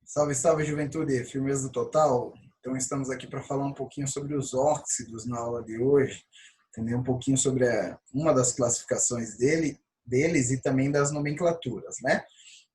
Salve, salve, juventude! Firmeza total? Então, estamos aqui para falar um pouquinho sobre os óxidos na aula de hoje, entender um pouquinho sobre uma das classificações deles e também das nomenclaturas, né?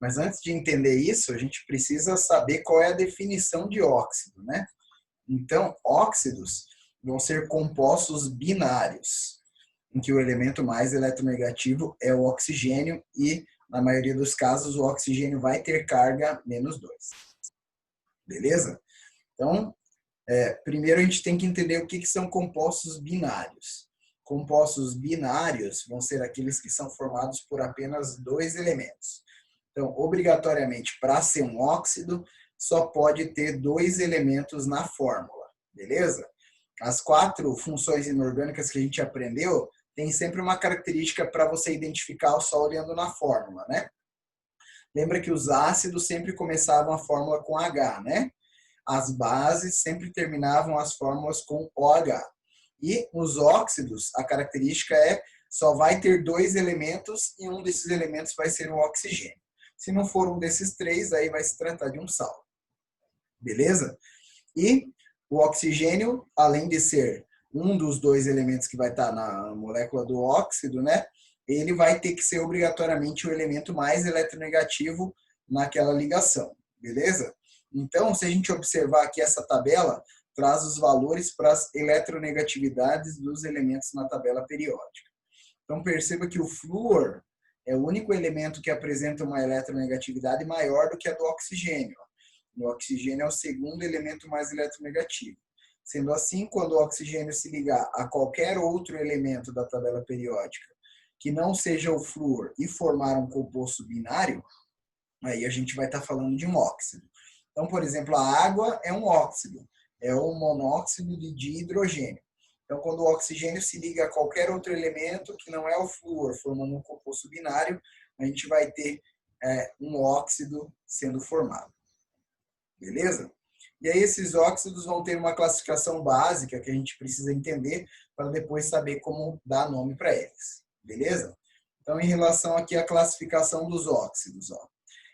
Mas antes de entender isso, a gente precisa saber qual é a definição de óxido, né? Então, óxidos vão ser compostos binários, em que o elemento mais eletronegativo é o oxigênio e, na maioria dos casos, o oxigênio vai ter carga -2. Beleza? Então, primeiro a gente tem que entender o que são compostos binários. Compostos binários vão ser aqueles que são formados por apenas dois elementos. Então, obrigatoriamente, para ser um óxido, só pode ter dois elementos na fórmula. Beleza? As 4 funções inorgânicas que a gente aprendeu tem sempre uma característica para você identificar só olhando na fórmula, né? Lembra que os ácidos sempre começavam a fórmula com H, né? As bases sempre terminavam as fórmulas com OH. E os óxidos, a característica é só vai ter dois elementos e um desses elementos vai ser o oxigênio. Se não for um desses três, aí vai se tratar de um sal. Beleza? E o oxigênio, além de ser um dos dois elementos que vai estar na molécula do óxido, né? Ele vai ter que ser obrigatoriamente o elemento mais eletronegativo naquela ligação. Beleza? Então, se a gente observar aqui essa tabela, traz os valores para as eletronegatividades dos elementos na tabela periódica. Então, perceba que o flúor é o único elemento que apresenta uma eletronegatividade maior do que a do oxigênio. O oxigênio é o segundo elemento mais eletronegativo. Sendo assim, quando o oxigênio se ligar a qualquer outro elemento da tabela periódica que não seja o flúor e formar um composto binário, aí a gente vai estar falando de um óxido. Então, por exemplo, a água é um óxido, é o monóxido de dihidrogênio. Então, quando o oxigênio se liga a qualquer outro elemento que não é o flúor, formando um composto binário, a gente vai ter um óxido sendo formado. Beleza? E aí esses óxidos vão ter uma classificação básica que a gente precisa entender para depois saber como dar nome para eles. Beleza? Então, em relação aqui à classificação dos óxidos, ó,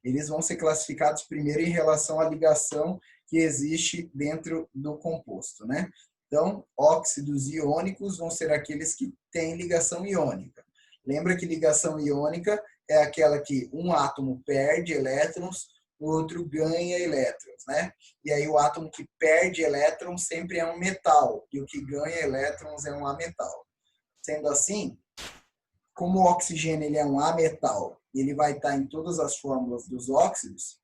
eles vão ser classificados primeiro em relação à ligação que existe dentro do composto, né? Então, óxidos iônicos vão ser aqueles que têm ligação iônica. Lembra que ligação iônica é aquela que um átomo perde elétrons, o outro ganha elétrons, né? E aí o átomo que perde elétrons sempre é um metal, e o que ganha elétrons é um ametal. Sendo assim, como o oxigênio ele é um ametal, ele vai estar em todas as fórmulas dos óxidos,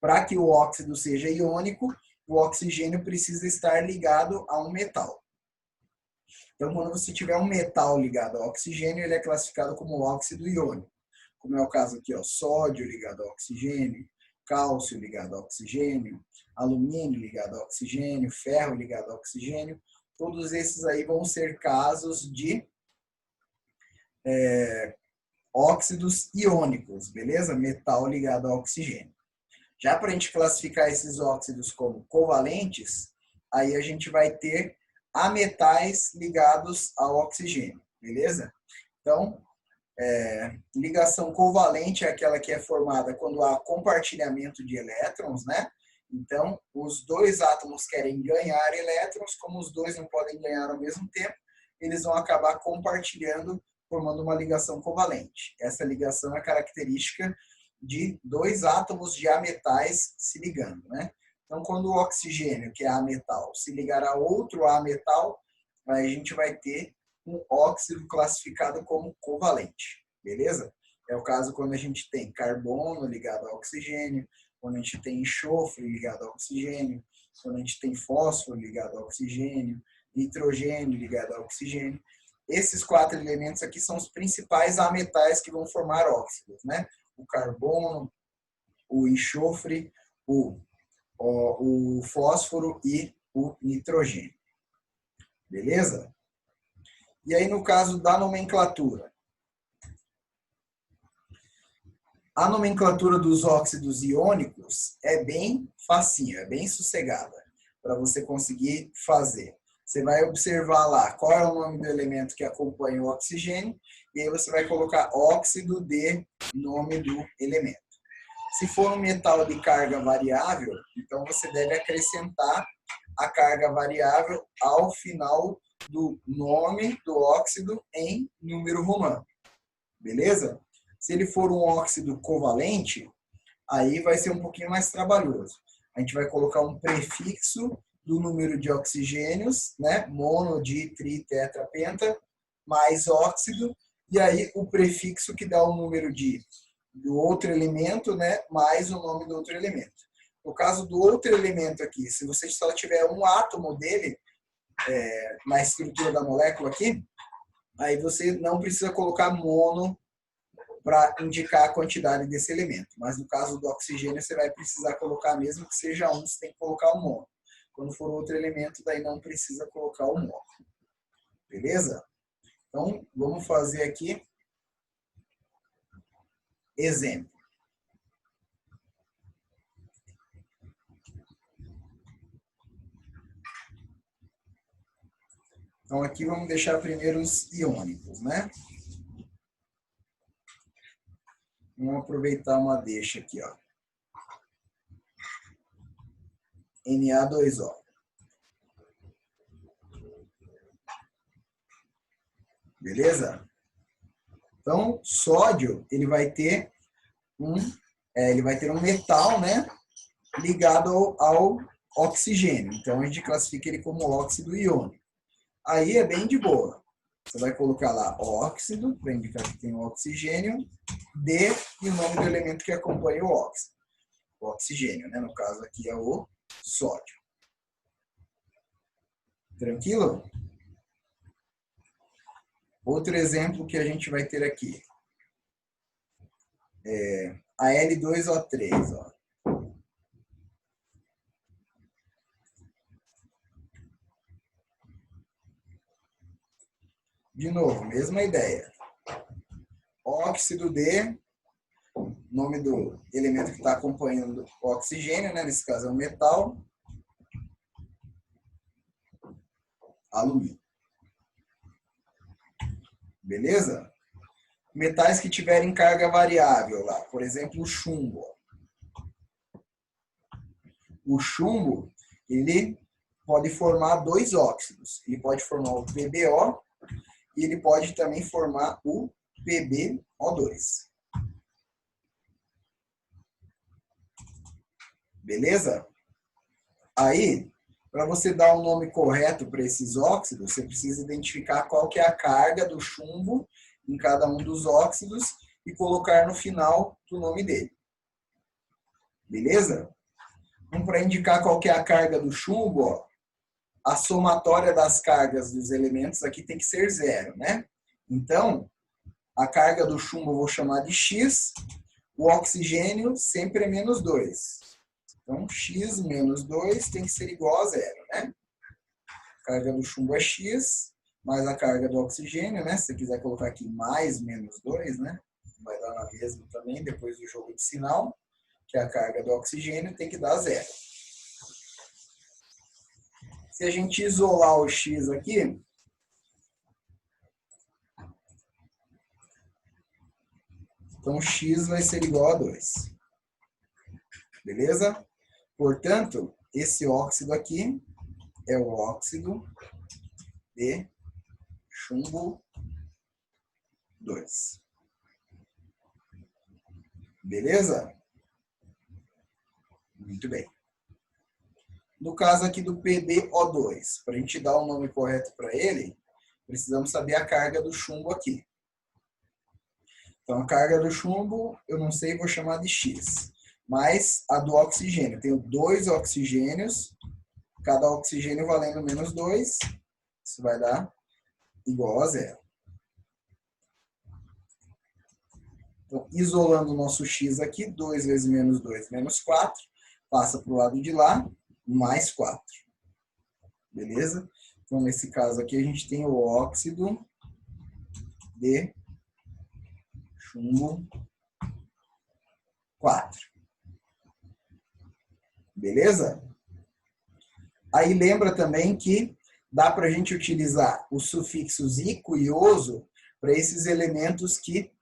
para que o óxido seja iônico, o oxigênio precisa estar ligado a um metal. Então, quando você tiver um metal ligado ao oxigênio, ele é classificado como óxido iônico. Como é o caso aqui, ó, sódio ligado ao oxigênio, cálcio ligado ao oxigênio, alumínio ligado ao oxigênio, ferro ligado ao oxigênio. Todos esses aí vão ser casos de óxidos iônicos, beleza? Metal ligado ao oxigênio. Já para a gente classificar esses óxidos como covalentes, aí a gente vai ter ametais ligados ao oxigênio, beleza? Então, ligação covalente é aquela que é formada quando há compartilhamento de elétrons, né? Então, os dois átomos querem ganhar elétrons, como os dois não podem ganhar ao mesmo tempo, eles vão acabar compartilhando, formando uma ligação covalente. Essa ligação é característica de dois átomos de ametais se ligando, né? Então, quando o oxigênio, que é ametal, se ligar a outro ametal, aí a gente vai ter um óxido classificado como covalente, beleza? É o caso quando a gente tem carbono ligado ao oxigênio, quando a gente tem enxofre ligado ao oxigênio, quando a gente tem fósforo ligado ao oxigênio, nitrogênio ligado ao oxigênio. Esses 4 elementos aqui são os principais ametais que vão formar óxidos, né? O carbono, o enxofre, o fósforo e o nitrogênio. Beleza? E aí, no caso da nomenclatura. A nomenclatura dos óxidos iônicos é bem facinho, é bem sossegada para você conseguir fazer. Você vai observar lá qual é o nome do elemento que acompanha o oxigênio e aí você vai colocar óxido de nome do elemento. Se for um metal de carga variável, então você deve acrescentar a carga variável ao final do nome do óxido em número romano. Beleza? Se ele for um óxido covalente, aí vai ser um pouquinho mais trabalhoso. A gente vai colocar um prefixo do número de oxigênios, né? Mono, di, tri, tetra, penta, mais óxido, e aí o prefixo que dá o número do outro elemento, né? Mais o nome do outro elemento. No caso do outro elemento aqui, se você só tiver um átomo dele na estrutura da molécula aqui, aí você não precisa colocar mono para indicar a quantidade desse elemento. Mas no caso do oxigênio, você vai precisar colocar, mesmo que seja um, você tem que colocar o mono. Quando for outro elemento, daí não precisa colocar o mono. Beleza? Então, vamos fazer aqui exemplo. Então, aqui vamos deixar primeiro os iônicos, né? Vamos aproveitar uma deixa aqui, ó. Na2O. Beleza? Então, sódio, ele vai ter um metal, né, ligado ao oxigênio. Então, a gente classifica ele como óxido iônico. Aí é bem de boa. Você vai colocar lá óxido, para indicar que tem o oxigênio, D e o nome do elemento que acompanha o óxido. O oxigênio, né? No caso aqui é o sódio. Tranquilo? Outro exemplo que a gente vai ter aqui é a L2O3. Ó. De novo, mesma ideia. Óxido D, nome do elemento que está acompanhando o oxigênio, né? Nesse caso é o metal. Alumínio. Beleza? Metais que tiverem carga variável lá, por exemplo, o chumbo. O chumbo, ele pode formar dois óxidos. Ele pode formar o PbO e ele pode também formar o PbO2. Beleza? Aí, para você dar um nome correto para esses óxidos, você precisa identificar qual que é a carga do chumbo em cada um dos óxidos e colocar no final do nome dele. Beleza? Então, para indicar qual que é a carga do chumbo, ó, a somatória das cargas dos elementos aqui tem que ser zero, né? Então, a carga do chumbo eu vou chamar de X, o oxigênio sempre é menos 2. Então, X menos 2 tem que ser igual a zero, né? A carga do chumbo é X, mais a carga do oxigênio, né? Se você quiser colocar aqui mais menos 2, né? Vai dar na mesma também, depois do jogo de sinal, que a carga do oxigênio tem que dar zero. Se a gente isolar o X aqui, então X vai ser igual a 2. Beleza? Portanto, esse óxido aqui é o óxido de chumbo 2. Beleza? Muito bem. No caso aqui do PbO2, para a gente dar o nome correto para ele, precisamos saber a carga do chumbo aqui. Então, a carga do chumbo, eu não sei, vou chamar de X. Mas a do oxigênio, tenho 2 oxigênios, cada oxigênio valendo menos 2, isso vai dar igual a zero. Então, isolando o nosso X aqui, 2 vezes menos 2, menos 4, passa para o lado de lá, mais 4. Beleza? Então, nesse caso aqui, a gente tem o óxido de chumbo 4. Beleza? Aí lembra também que dá para a gente utilizar os sufixos ico e oso para esses elementos que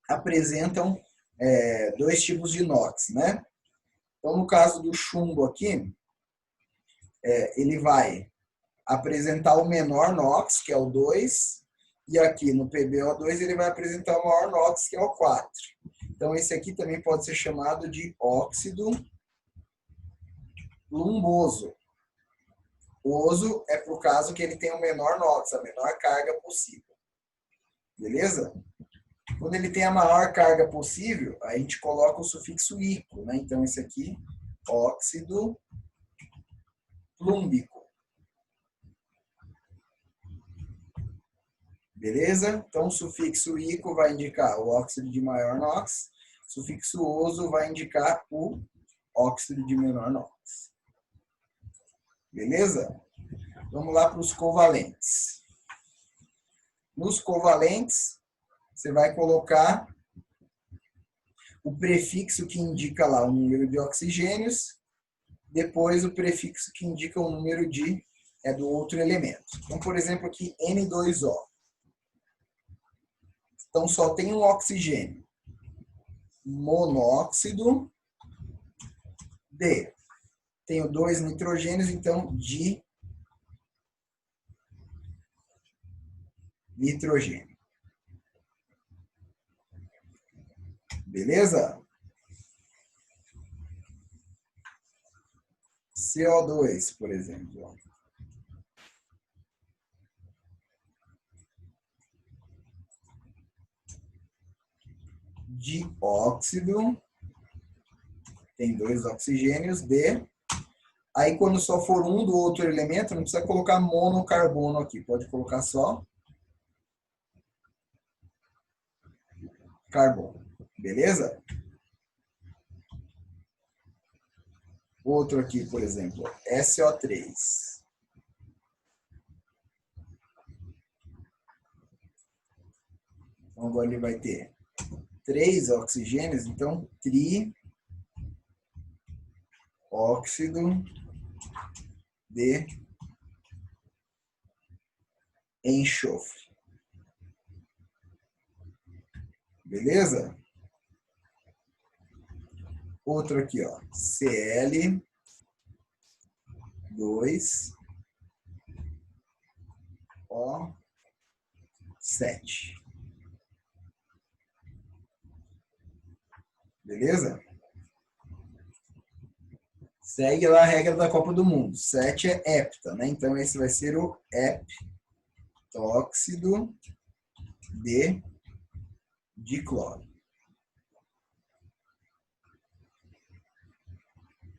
apresentam dois tipos de NOx, né? Então, no caso do chumbo aqui, ele vai apresentar o menor NOx, que é o 2, e aqui no PbO2 ele vai apresentar o maior NOx, que é o 4. Então, esse aqui também pode ser chamado de óxido lumboso. Oso é para o caso que ele tem o menor NOx, a menor carga possível. Beleza? Quando ele tem a maior carga possível, a gente coloca o sufixo ico, né? Então, esse aqui, óxido plúmbico. Beleza? Então, o sufixo ico vai indicar o óxido de maior NOx, o sufixo oso vai indicar o óxido de menor NOx. Beleza? Vamos lá para os covalentes. Nos covalentes, você vai colocar o prefixo que indica lá o número de oxigênios, depois o prefixo que indica o número do outro elemento. Então, por exemplo, aqui N2O. Então, só tem um oxigênio. Monóxido de. Tenho 2 nitrogênios, então dinitrogênio. Beleza? CO2, por exemplo. Dióxido. Tem 2 oxigênios de. Aí, quando só for um do outro elemento, não precisa colocar monocarbono aqui. Pode colocar só carbono. Beleza? Outro aqui, por exemplo, SO3. Então, agora ele vai ter 3 oxigênios, então trióxido de enxofre. Beleza? Outro aqui, ó, Cl2O7. Beleza? Segue lá a regra da Copa do Mundo. 7 é hepta, né? Então, esse vai ser o heptóxido de dicloro.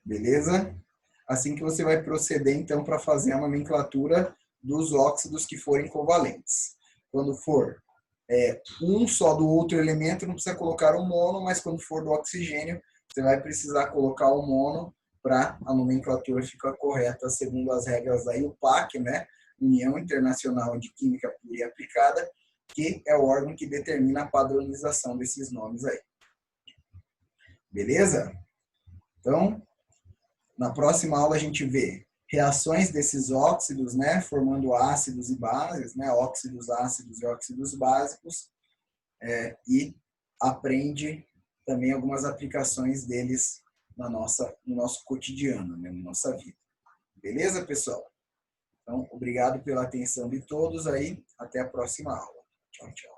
Beleza? Assim que você vai proceder, então, para fazer a nomenclatura dos óxidos que forem covalentes. Quando for um só do outro elemento, não precisa colocar o mono, mas quando for do oxigênio, você vai precisar colocar o mono para a nomenclatura ficar correta, segundo as regras da IUPAC, né? União Internacional de Química Pura e Aplicada, que é o órgão que determina a padronização desses nomes aí. Beleza? Então, na próxima aula a gente vê reações desses óxidos, né, formando ácidos e bases, né, óxidos ácidos e óxidos básicos, e aprende também algumas aplicações deles no nosso cotidiano, né, na nossa vida. Beleza, pessoal? Então, obrigado pela atenção de todos aí. Até a próxima aula. Tchau, tchau.